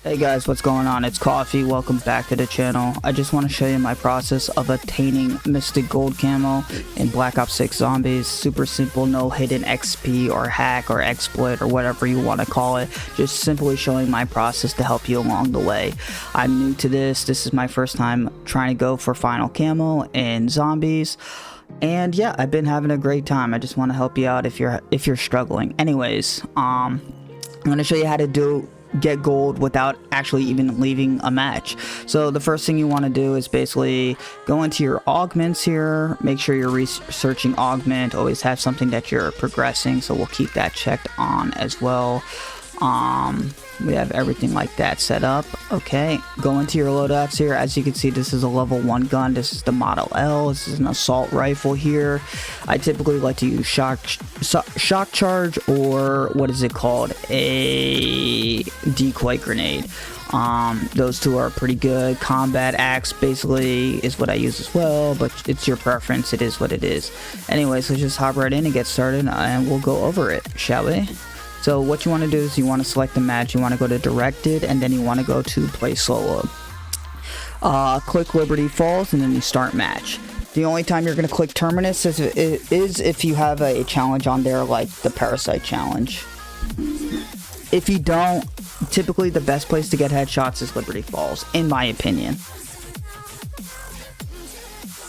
Hey guys, what's going on? It's Coffee. Welcome back to the channel. I just want to show you my process of attaining Mystic Gold Camo in Black Ops 6 Zombies. Super simple, no hidden XP or hack or exploit or whatever you want to call it. Just simply showing my process to help you along the way. I'm new to this. This is my first time trying to go for final camo in Zombies. And yeah, I've been having a great time. I just want to help you out if you're struggling. Anyways, I'm going to show you how to get gold without actually even leaving a match. So the first thing you want to do is basically go into your augments here, make sure you're researching augment, always have something that you're progressing, so we'll keep that checked on as well. We have everything like that set up. Okay, go into your loadouts here. As you can see, this is a level 1 gun. This is the Model L. This is an assault rifle here. I typically like to use shock charge, or what is it called, a decoy grenade. Those two are pretty good. Combat axe basically is what I use as well, but it's your preference. It is what it is. Anyways, let's just hop right in and get started, and we'll go over it, shall we? So what you want to do is you want to select the match, you want to go to directed, and then you want to go to play solo. Click Liberty Falls, and then you start match. The only time you're going to click terminus is if you have a challenge on there like the Parasite challenge. If you don't, typically the best place to get headshots is Liberty Falls, in my opinion.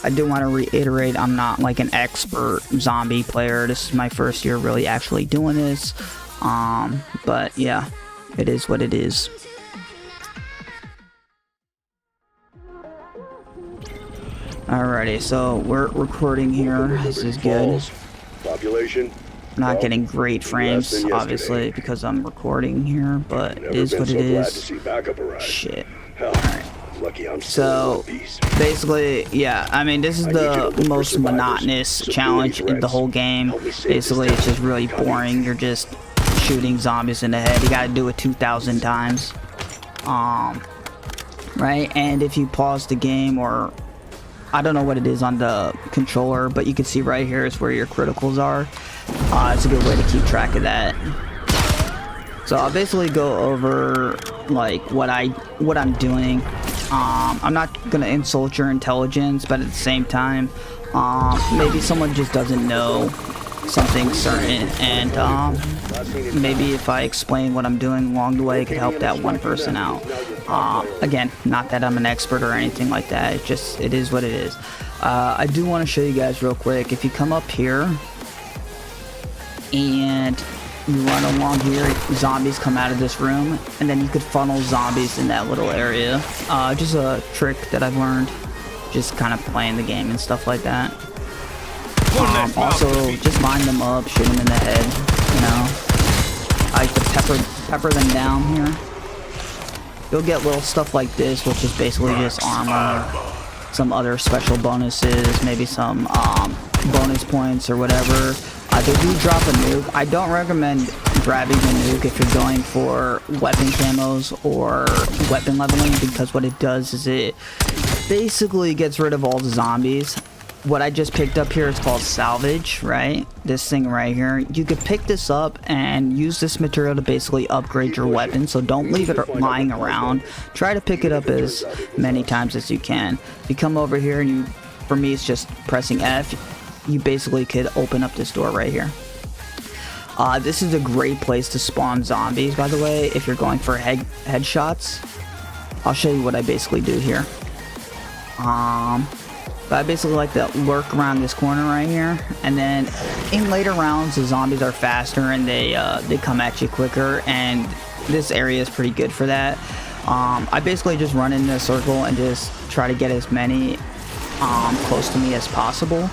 I do want to reiterate, I'm not like an expert zombie player. This is my first year really actually doing this. But yeah, it is what it is. Alrighty, so we're recording here. This is good. Population. Not getting great frames, obviously, because I'm recording here, but it is what it is. Shit. Alright. So basically, yeah, I mean, this is the most monotonous challenge in the whole game. Basically, it's just really boring. You're just shooting zombies in the head. You gotta do it 2,000 times. Right? And if you pause the game, or I don't know what it is on the controller, but you can see right here is where your criticals are. It's a good way to keep track of that. So I'll basically go over like what I'm doing. I'm not gonna insult your intelligence, but at the same time, maybe someone just doesn't know something certain, and maybe if I explain what I'm doing along the way, it could help that one person out. Again, not that I'm an expert or anything like that. It is what it is. I do want to show you guys real quick. If you come up here and you run along here, zombies come out of this room, and then you could funnel zombies in that little area. Just a trick that I've learned, just kind of playing the game and stuff like that. Also, just line them up, shoot them in the head, you know. I like to pepper them down here. You'll get little stuff like this, which is basically just armor, some other special bonuses, maybe some bonus points or whatever. They do drop a nuke. I don't recommend grabbing the nuke if you're going for weapon camos or weapon leveling, because what it does is it basically gets rid of all the zombies. What I just picked up here is called salvage, right? This thing right here. You could pick this up and use this material to basically upgrade your weapon, so don't leave it lying around. Try to pick it up as many times as you can. If you come over here and for me it's just pressing F, you basically could open up this door right here. This is a great place to spawn zombies, by the way, if you're going for headshots. I'll show you what I basically do here. But I basically like to lurk around this corner right here, and then in later rounds the zombies are faster and they come at you quicker, and this area is pretty good for that. I basically just run in a circle and just try to get as many close to me as possible,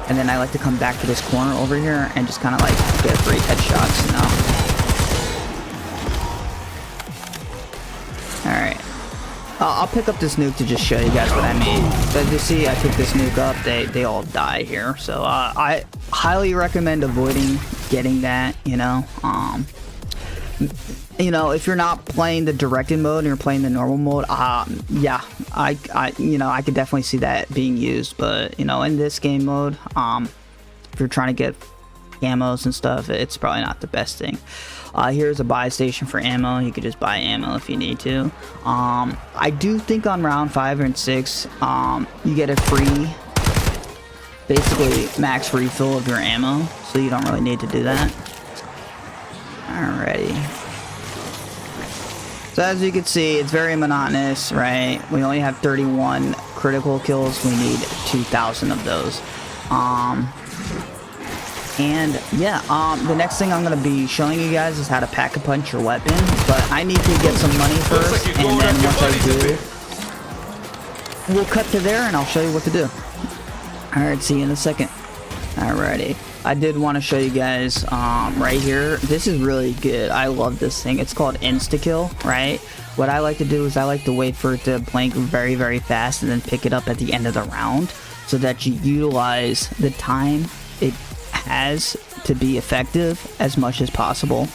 and then I like to come back to this corner over here and just kind of like get free headshots, you know. Alright. I'll pick up this nuke to just show you guys what I mean. As you see, I pick this nuke up, they all die here. So I highly recommend avoiding getting that, you know. You know, if you're not playing the directed mode and you're playing the normal mode, yeah, you know, I could definitely see that being used. But, you know, in this game mode, if you're trying to get camos and stuff, it's probably not the best thing. Here's a buy station for ammo. You could just buy ammo if you need to. I do think on round 5 and 6, you get a free, basically max refill of your ammo, so you don't really need to do that. Alrighty. So as you can see, it's very monotonous, right? We only have 31 critical kills. We need 2,000 of those. And yeah, the next thing I'm going to be showing you guys is how to pack-a-punch your weapon. But I need to get some money first, and then once I do, we'll cut to there and I'll show you what to do. Alright, see you in a second. Alrighty. I did want to show you guys right here. This is really good. I love this thing. It's called insta-kill, right? What I like to do is I like to wait for it to blink very, very fast and then pick it up at the end of the round so that you utilize the time it has to be effective as much as possible.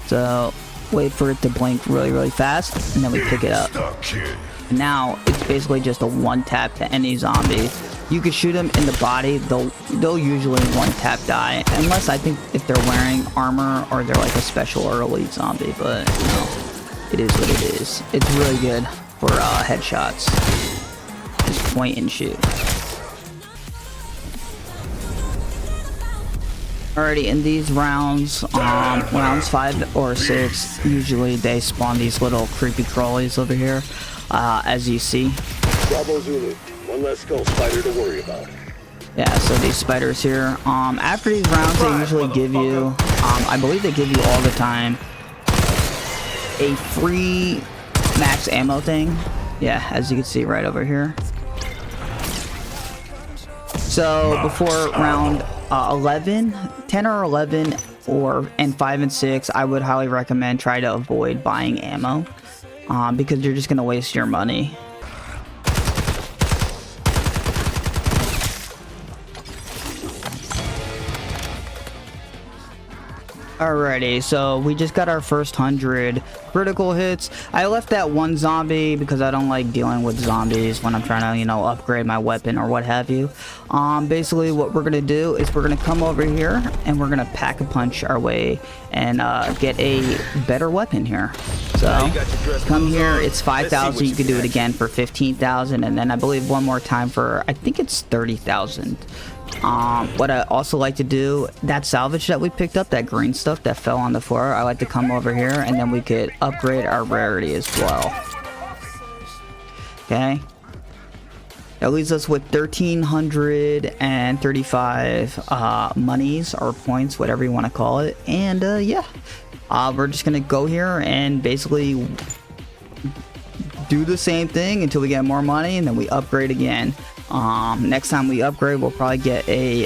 So wait for it to blink really, really fast and then we pick it up. Now it's basically just a one tap to any zombie. You can shoot them in the body, they'll usually one tap die, unless I think if they're wearing armor or they're like a special or elite zombie, but you know, it is what it is. It's really good for headshots. Just point and shoot. Alrighty, in these rounds, rounds 5 or 6, usually they spawn these little creepy crawlies over here, as you see. Bravo Zulu, one less skull spider to worry about. Yeah, so these spiders here, after these rounds, they usually give you, I believe they give you all the time, a free max ammo thing. Yeah, as you can see right over here. So before round 11, 10 or 11, and 5 and 6, I would highly recommend try to avoid buying ammo, because you're just gonna waste your money. Alrighty, so we just got our first 100 critical hits. I left that one zombie because I don't like dealing with zombies when I'm trying to, you know, upgrade my weapon or what have you. Basically what we're gonna do is we're gonna come over here and we're gonna pack-a-punch our way and get a better weapon here. So come here, it's 5,000. You can do it again for 15,000, and then I believe one more time for, I think it's 30,000. What I also like to do, that salvage that we picked up, that green stuff that fell on the floor, I like to come over here and then we could upgrade our rarity as well. Okay, that leaves us with 1,335 monies or points, whatever you want to call it. And yeah, we're just gonna go here and basically do the same thing until we get more money, and then we upgrade again. Next time we upgrade, we'll probably get a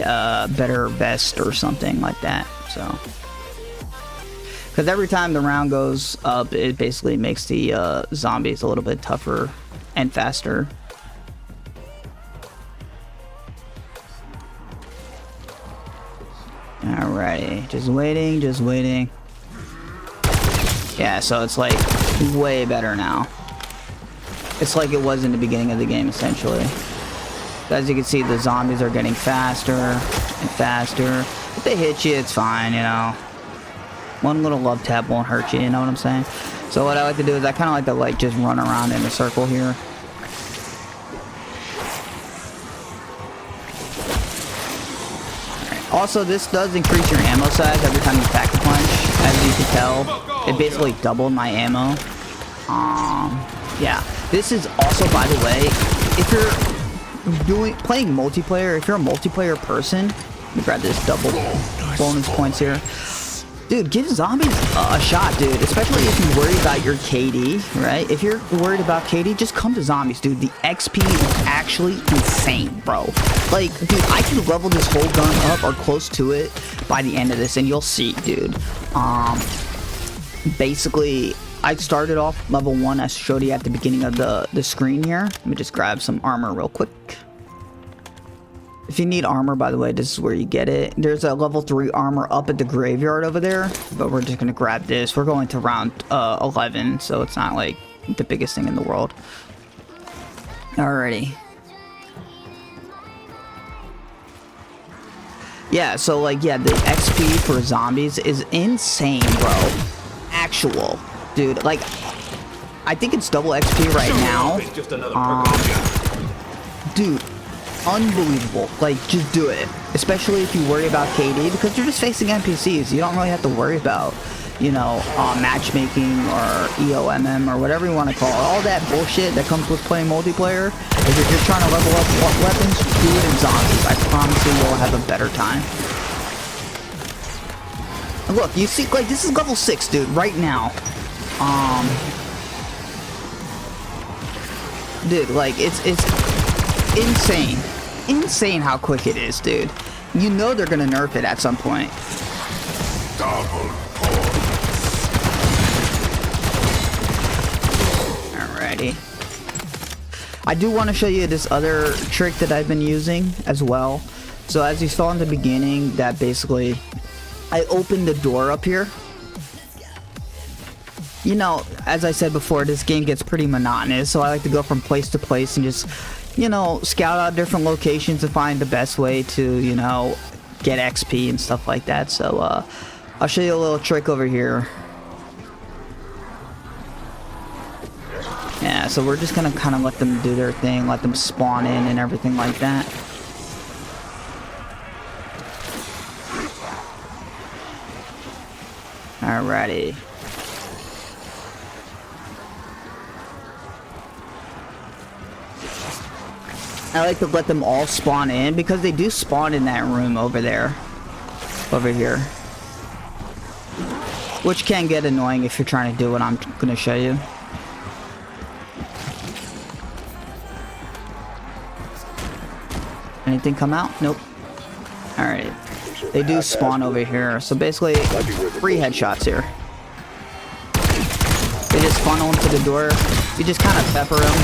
better vest or something like that. So, because every time the round goes up, it basically makes the zombies a little bit tougher and faster. Alrighty, just waiting, just waiting. Yeah, so it's like way better now. It's like it was in the beginning of the game, essentially. As you can see, the zombies are getting faster and faster. If they hit you, it's fine, you know. One little love tap won't hurt you, you know what I'm saying? So what I like to do is I kind of like to just run around in a circle here. Right. Also, this does increase your ammo size every time you pack a punch. As you can tell, it basically doubled my ammo. Yeah. This is also, by the way, if you're playing multiplayer, if you're a multiplayer person, let me grab this double bonus points here. Dude, give zombies a shot, dude, especially if you're worried about your KD, right? If you're worried about KD, just come to zombies, dude. The XP is actually insane, bro. Like, dude, I can level this whole gun up or close to it by the end of this, and you'll see, dude. Basically, I started off level 1. I showed you at the beginning of the screen here. Let me just grab some armor real quick. If you need armor, by the way, this is where you get it. There's a level 3 armor up at the graveyard over there, but we're just gonna grab this. We're going to round 11, so it's not like the biggest thing in the world. Alrighty. Yeah, so like, yeah, the XP for zombies is insane, bro. Actual, dude. Like, I think it's double XP right now. Dude, unbelievable. Like, just do it. Especially if you worry about KD, because you're just facing NPCs. You don't really have to worry about, you know, matchmaking or EOMM or whatever you want to call it. All that bullshit that comes with playing multiplayer. If you're just trying to level up weapons, do it in zombies. I promise you, you'll have a better time. And look, you see, like, this is level 6, dude, right now. Dude, like, it's insane. Insane how quick it is, dude. You know they're gonna nerf it at some point. Alrighty. I do want to show you this other trick that I've been using as well. So as you saw in the beginning, that basically I opened the door up here. You know, as I said before, this game gets pretty monotonous, so I like to go from place to place and just, you know, scout out different locations to find the best way to, you know, get XP and stuff like that. So I'll show you a little trick over here. Yeah, so we're just gonna kind of let them do their thing, let them spawn in and everything like that. Alrighty. I like to let them all spawn in because they do spawn in that room over there. Over here. Which can get annoying if you're trying to do what I'm gonna show you. Anything come out? Nope. Alright. They do spawn over here. So basically, 3 headshots here. They just funnel into the door. You just kind of pepper them.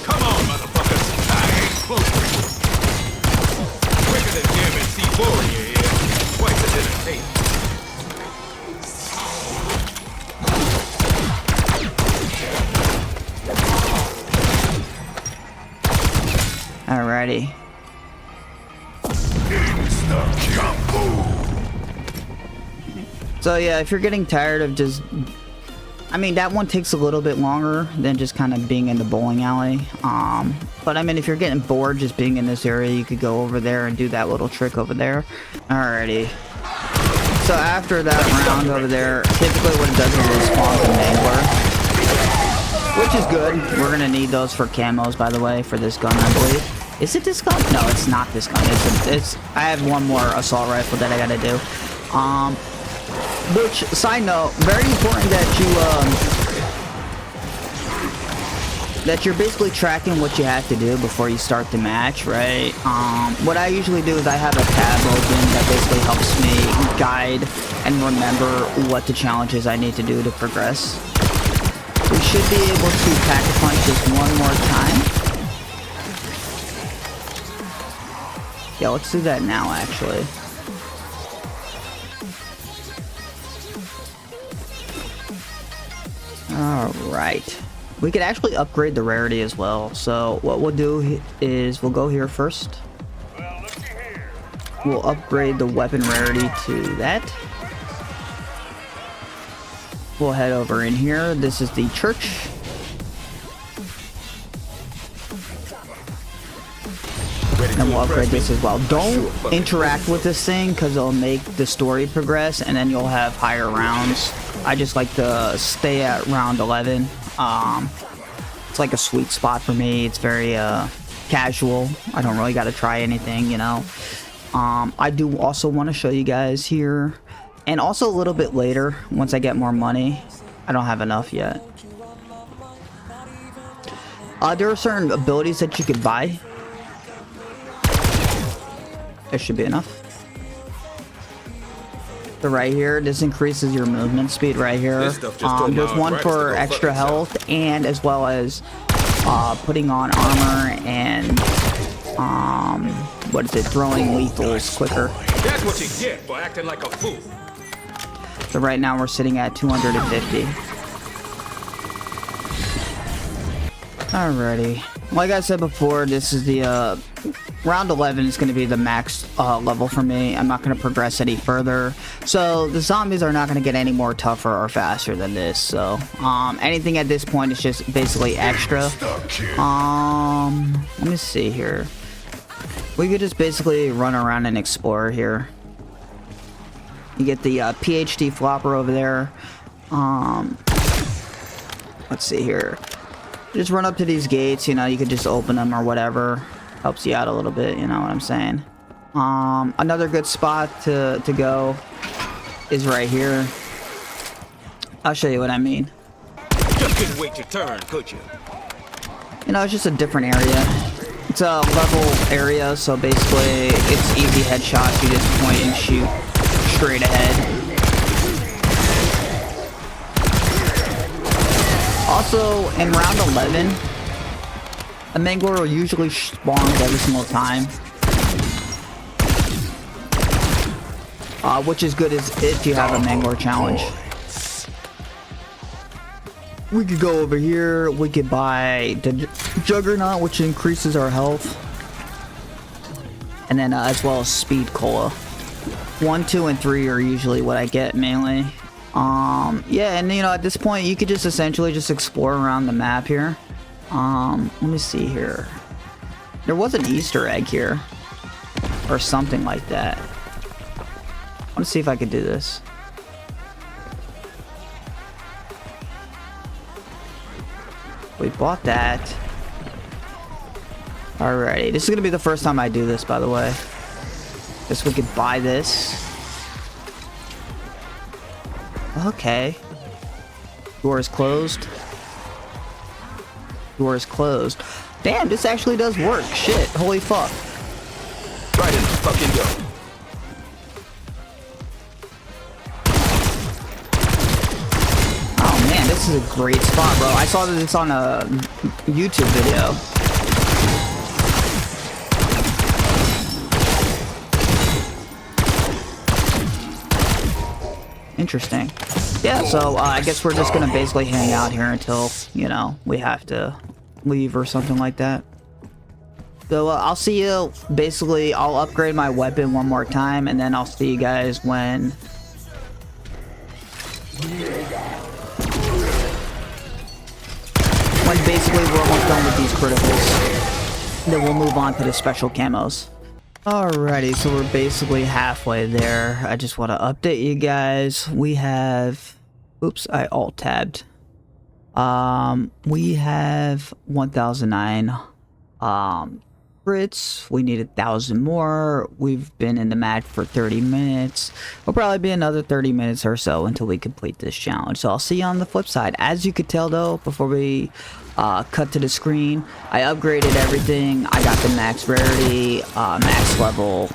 Come on, motherfuckers. I ain't close to you. Quicker than Jim and C4 in your ear. Twice as entertaining. Alrighty. So yeah, if you're getting tired of just... I mean, that one takes a little bit longer than just kind of being in the bowling alley. But I mean, if you're getting bored just being in this area, you could go over there and do that little trick over there. Alrighty. So after that round over there, typically what it does is it spawns a mangler. Which is good. We're gonna need those for camos, by the way, for this gun, I believe. Is it this gun? No, it's not this gun. It's I have one more assault rifle that I gotta do. Which, side note, very important that you're basically tracking what you have to do before you start the match, right? What I usually do is I have a tab open that basically helps me guide and remember what the challenges I need to do to progress. We should be able to pack a punch just one more time. Yeah, let's do that now, actually. Alright. We could actually upgrade the rarity as well. So what we'll do is we'll go here first. We'll upgrade the weapon rarity to that. We'll head over in here. This is the church. And we'll upgrade this as well. Don't interact with this thing because it'll make the story progress and then you'll have higher rounds. I just like to stay at round 11. It's like a sweet spot for me. It's very casual. I don't really got to try anything, you know. I do also want to show you guys here, and also a little bit later once I get more money. I don't have enough yet. There are certain abilities that you could buy. There should be enough. So right here, this increases your movement speed right here. There's one for extra health and as well as putting on armor and what is it, throwing lethals quicker. That's what you get for acting like a fool. So right now we're sitting at 250. Alrighty. Like I said before, this is the round 11 is going to be the max level for me. I'm not going to progress any further. So the zombies are not going to get any more tougher or faster than this. So anything at this point is just basically extra. Let me see here. We could just basically run around and explore here. You get the PhD flopper over there. Let's see here. Just run up to these gates, you know, you could just open them or whatever. Helps you out a little bit, you know what I'm saying? Another good spot to go is right here. I'll show you what I mean. Just couldn't wait your turn, could you? You know, it's just a different area. It's a level area, so basically it's easy headshots. You just point and shoot straight ahead. Also, in round 11, a Mangler usually spawns every single time. Which is good if you have a Mangler challenge. We could go over here. We could buy the Juggernaut, which increases our health. And then as well as Speed Cola. 1, 2, and 3 are usually what I get mainly. Yeah, and you know, at this point you could just essentially just explore around the map here. Let me see here. There was an Easter egg here. Or something like that. I want to see if I could do this. We bought that. Alrighty, this is gonna be the first time I do this, by the way. Guess we could buy this. Okay. Door is closed. Door is closed. Damn, this actually does work. Shit, holy fuck. Right in the fucking go. Oh man, this is a great spot, bro. I saw that it's on a YouTube video. Interesting. Yeah, so I guess we're just gonna basically hang out here until, you know, we have to leave or something like that. So I'll see you, basically, I'll upgrade my weapon one more time, and then I'll see you guys when... when basically we're almost done with these criticals. Then we'll move on to the special camos. Alrighty, so we're basically halfway there. I just want to update you guys. We have... Oops, I alt-tabbed. We have 1,009 crits. We need 1,000 more. We've been in the match for 30 minutes. It'll probably be another 30 minutes or so until we complete this challenge. So I'll see you on the flip side. As you could tell though, before we cut to the screen, I upgraded everything. I got the max rarity, max level,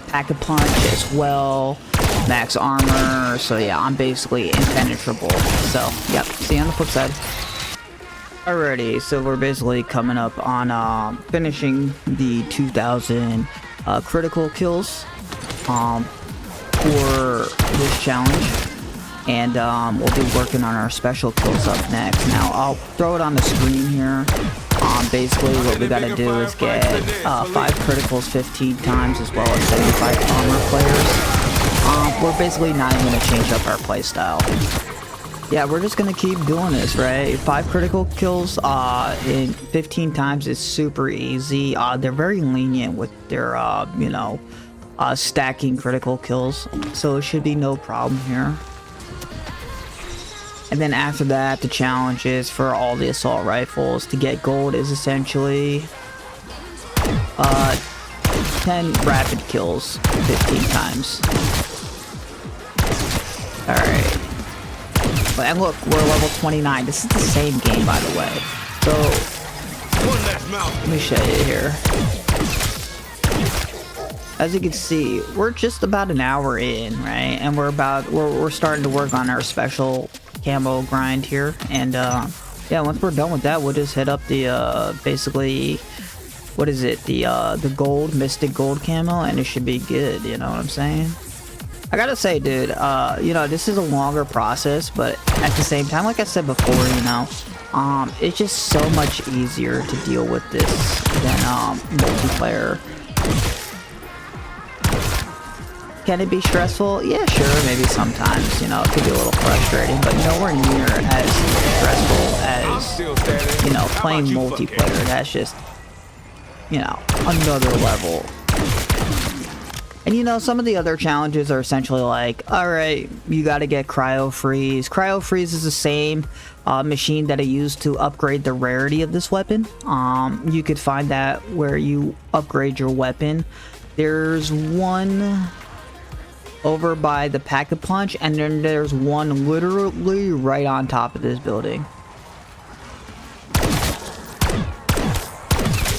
pack-a-punch as well, max armor. So yeah, I'm basically impenetrable. So yep, see you on the flip side. Alrighty, so we're basically coming up on finishing the 2,000 critical kills for this challenge, and we'll be working on our special kills up next. Now I'll throw it on the screen here. Basically what we gotta do is get 5 criticals 15 times as well as 75 armor players. We're basically not even gonna change up our playstyle. Yeah, we're just gonna keep doing this, right? 5 critical kills in 15 times is super easy. They're very lenient with their, you know, stacking critical kills, so it should be no problem here. And then after that, the challenge is for all the assault rifles. To get gold is essentially 10 rapid kills 15 times. Alright. And look, we're level 29. This is the same game, by the way. So, let me show you here. As you can see, we're just about an hour in, right? And we're starting to work on our special camo grind here. And yeah, once we're done with that, we'll just hit up the basically, what is it? The gold, Mystic Gold Camo, and it should be good. You know what I'm saying? I gotta say, dude, you know, this is a longer process, but at the same time, like I said before, you know, it's just so much easier to deal with this than multiplayer. Can it be stressful? Yeah, sure, maybe sometimes, you know, it could be a little frustrating, but nowhere near as stressful as, you know, playing multiplayer. That's just, you know, another level. And you know, some of the other challenges are essentially like, alright, you gotta get Cryo Freeze. Cryo Freeze is the same machine that I used to upgrade the rarity of this weapon. You could find that where you upgrade your weapon. There's one over by the Pack-a-Punch, and then there's one literally right on top of this building.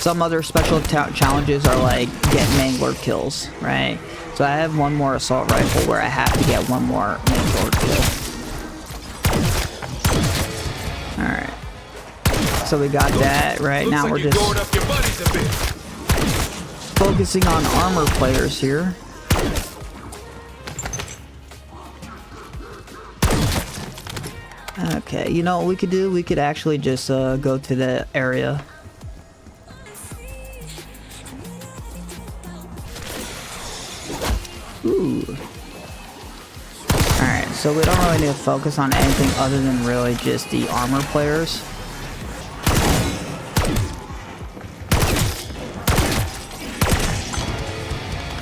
Some other special challenges are like get Mangler kills, right? So I have one more assault rifle where I have to get one more Mangler kill. Alright. So we got that, right? Now we're just focusing on armor players here. Okay, you know what we could do? We could actually just go to the area. Ooh. Alright, so we don't really need to focus on anything other than really just the armor players.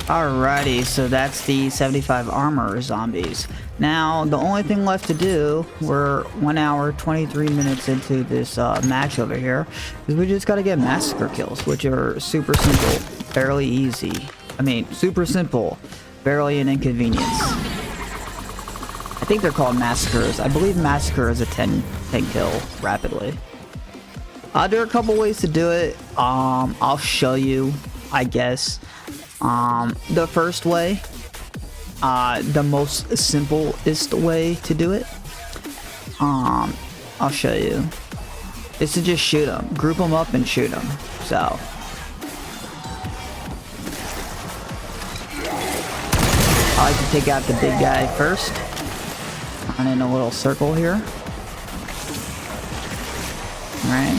Alrighty, so that's the 75 armor zombies. Now, the only thing left to do, we're 1 hour, 23 minutes into this match over here, is we just gotta get massacre kills, which are super simple, fairly easy. I mean, super simple, barely an inconvenience. I think they're called massacres. I believe massacre is a 10 kill rapidly. There are a couple ways to do it. I'll show you, I guess. The first way, the most simplest way to do it, I'll show you, is to just shoot them, group them up and shoot them. So I like to take out the big guy first, run in a little circle here, right,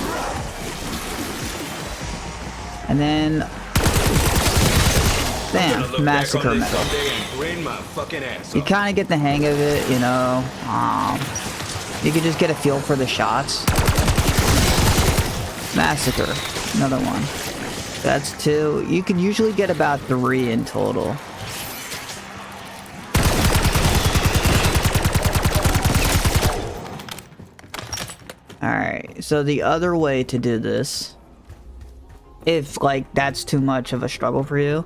and then bam, massacre medal. You kind of get the hang of it, you know. You can just get a feel for the shots. Massacre, another one. That's 2. You can usually get about 3 in total. Alright, so the other way to do this, if like that's too much of a struggle for you,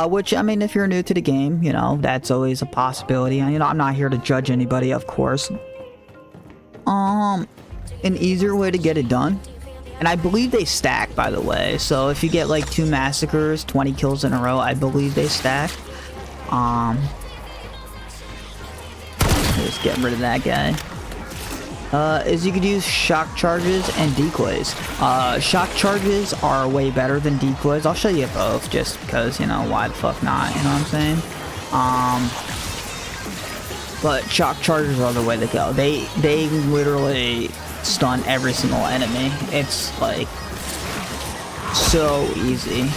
which I mean, if you're new to the game, you know, that's always a possibility. And you know, I'm not here to judge anybody, of course. An easier way to get it done, and I believe they stack, by the way. So if you get like 2 massacres, 20 kills in a row, I believe they stack. Just get rid of that guy. Is you could use shock charges and decoys. Shock charges are way better than decoys. I'll show you both just because, you know, why the fuck not, you know what I'm saying? But shock charges are the way to go. They literally stun every single enemy. It's like so easy.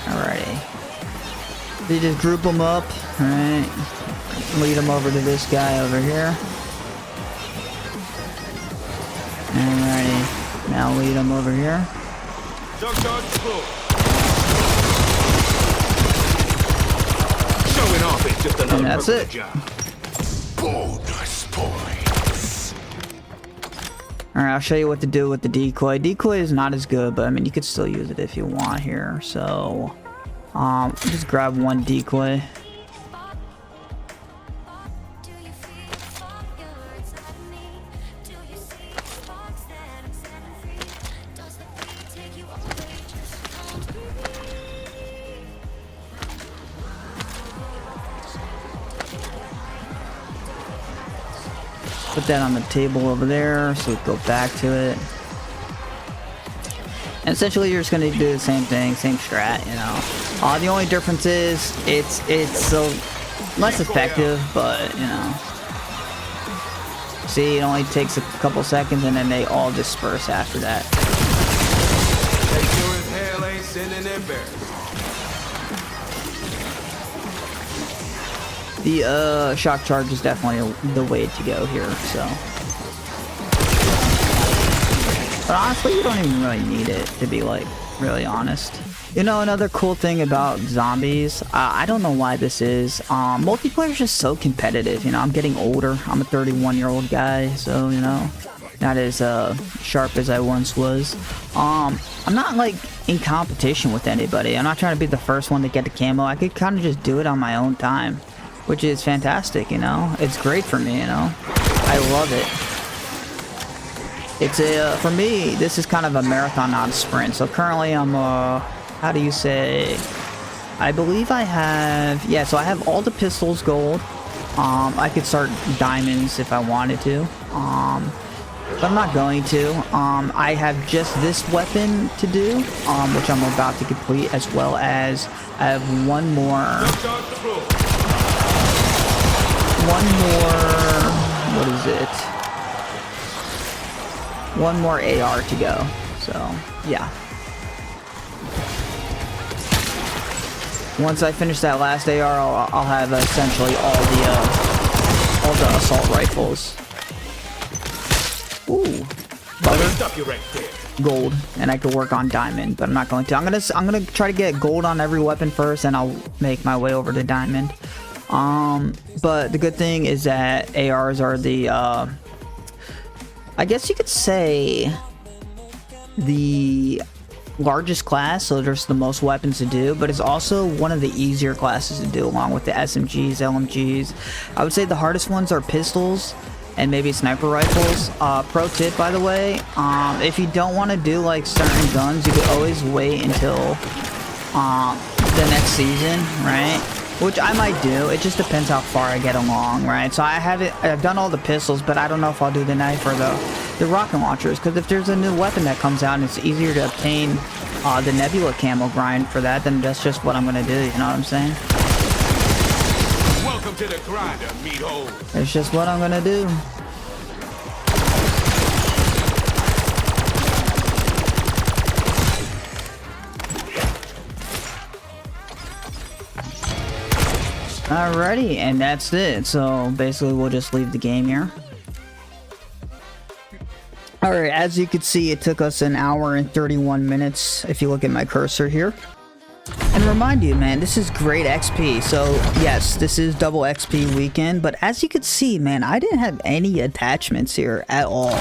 Alrighty. They just group them up, right? Lead them over to this guy over here. Alrighty. Now lead them over here. Showing off is just another And that's it. job. Bonus points. Alright, I'll show you what to do with the decoy. Decoy is not as good, but I mean, you could still use it if you want here. So, just grab one decoy. Put that on the table over there so we go back to it. And essentially, you're just gonna do the same thing, same strat, you know. The only difference is it's less effective, but you know. See, it only takes a couple seconds, and then they all disperse after that. They sure as hell ain't sending their bears. The shock charge is definitely the way to go here, so. But honestly, you don't even really need it, to be like really honest. You know, another cool thing about zombies, I don't know why this is, multiplayer is just so competitive. You know, I'm getting older. I'm a 31-year-old guy, so you know, not as sharp as I once was. I'm not like in competition with anybody. I'm not trying to be the first one to get the camo. I could kind of just do it on my own time, which is fantastic. You know, it's great for me. You know, I love it. It's for me, this is kind of a marathon, not a sprint. So currently I'm, how do you say, I believe I have, yeah, so I have all the pistols gold. I could start diamonds if I wanted to, but I'm not going to. I have just this weapon to do, which I'm about to complete, as well as I have one more, what is it? One more AR to go, so yeah. Once I finish that last AR, I'll have essentially all the assault rifles. Ooh, gold, and I could work on diamond, but I'm not going to. I'm gonna try to get gold on every weapon first, and I'll make my way over to diamond. But the good thing is that ARs are the I guess you could say the largest class, so there's the most weapons to do, but it's also one of the easier classes to do, along with the SMGs, LMGs. I would say the hardest ones are pistols and maybe sniper rifles. Pro tip, by the way, if you don't want to do like certain guns, you could always wait until the next season, right? Which I might do. It just depends how far I get along, right? So I've done all the pistols, but I don't know if I'll do the knife or the rocket launchers, because if there's a new weapon that comes out and it's easier to obtain the Nebula camo grind for that, then that's just what I'm gonna do, you know what I'm saying? Welcome to the grinder, meathole. It's just what I'm gonna do. Alrighty, and that's it. So basically we'll just leave the game here. Alright, as you can see, it took us 1 hour and 31 minutes if you look at my cursor here. And remind you, man, this is great XP. So yes, this is double XP weekend, but as you can see, man, I didn't have any attachments here at all.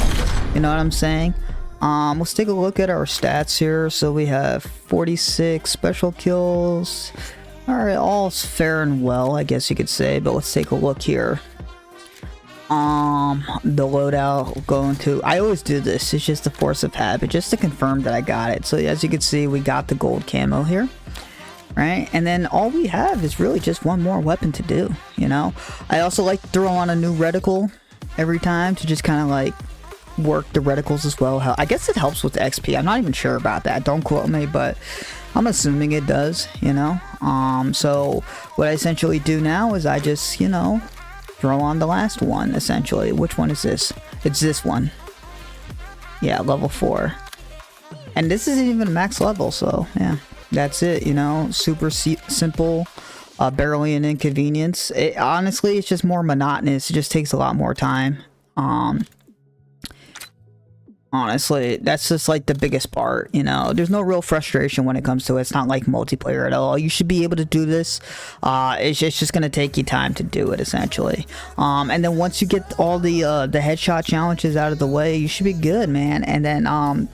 You know what I'm saying? Let's take a look at our stats here. So we have 46 special kills. Alright, all's fair and well, I guess you could say, but let's take a look here. The loadout going to, I always do this, it's just a force of habit, just to confirm that I got it. So as you can see, we got the gold camo here, right? And then all we have is really just one more weapon to do, you know? I also like to throw on a new reticle every time to just kind of like work the reticles as well. I guess it helps with the XP. I'm not even sure about that, don't quote me, but I'm assuming it does, you know? So what I essentially do now is I just, you know, throw on the last one, essentially. Which one is this? It's this one. Yeah, level 4. And this isn't even max level, so yeah. That's it, you know? Super simple, barely an inconvenience. Honestly, it's just more monotonous. It just takes a lot more time. Honestly, that's just like the biggest part, you know? There's no real frustration when it comes to it. It's not like multiplayer at all. You should be able to do this. It's just gonna take you time to do it, essentially. And then once you get all the headshot challenges out of the way, you should be good, man. And then,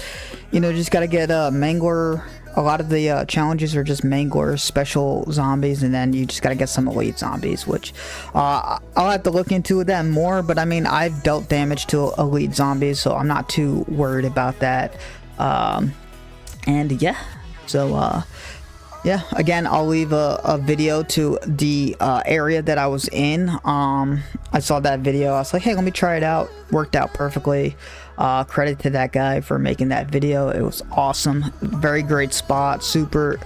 you know, just gotta get Mangler. A lot of the challenges are just Mangler special zombies, and then you just gotta get some elite zombies, which I'll have to look into that more. But I mean, I've dealt damage to elite zombies, so I'm not too worried about that. And yeah, so yeah, again, I'll leave a video to the area that I was in. I saw that video, I was like, hey, let me try it out. worked out perfectly. Credit to that guy for making that video. It was awesome. Very great spot. Super,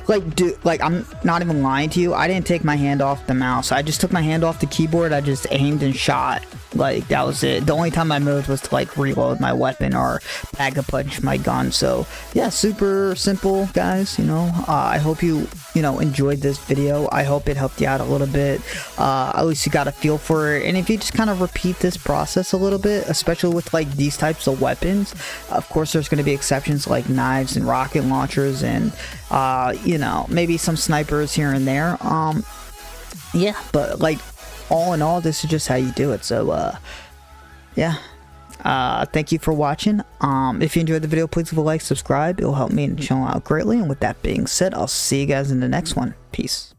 like, dude, like, I'm not even lying to you. I didn't take my hand off the mouse. I just took my hand off the keyboard. I just aimed and shot. Like, that was it. The only time I moved was to, like, reload my weapon or bag a punch my gun. So yeah, super simple, guys. You know, I hope you enjoyed this video. I hope it helped you out a little bit. At least you got a feel for it. And if you just kind of repeat this process a little bit, especially with like these types of weapons, of course there's going to be exceptions like knives and rocket launchers and maybe some snipers here and there. Yeah, but like all in all, this is just how you do it. So yeah, thank you for watching. If you enjoyed the video, please leave a like, subscribe. It'll help me and the channel out greatly. And with that being said, I'll see you guys in the next one. Peace.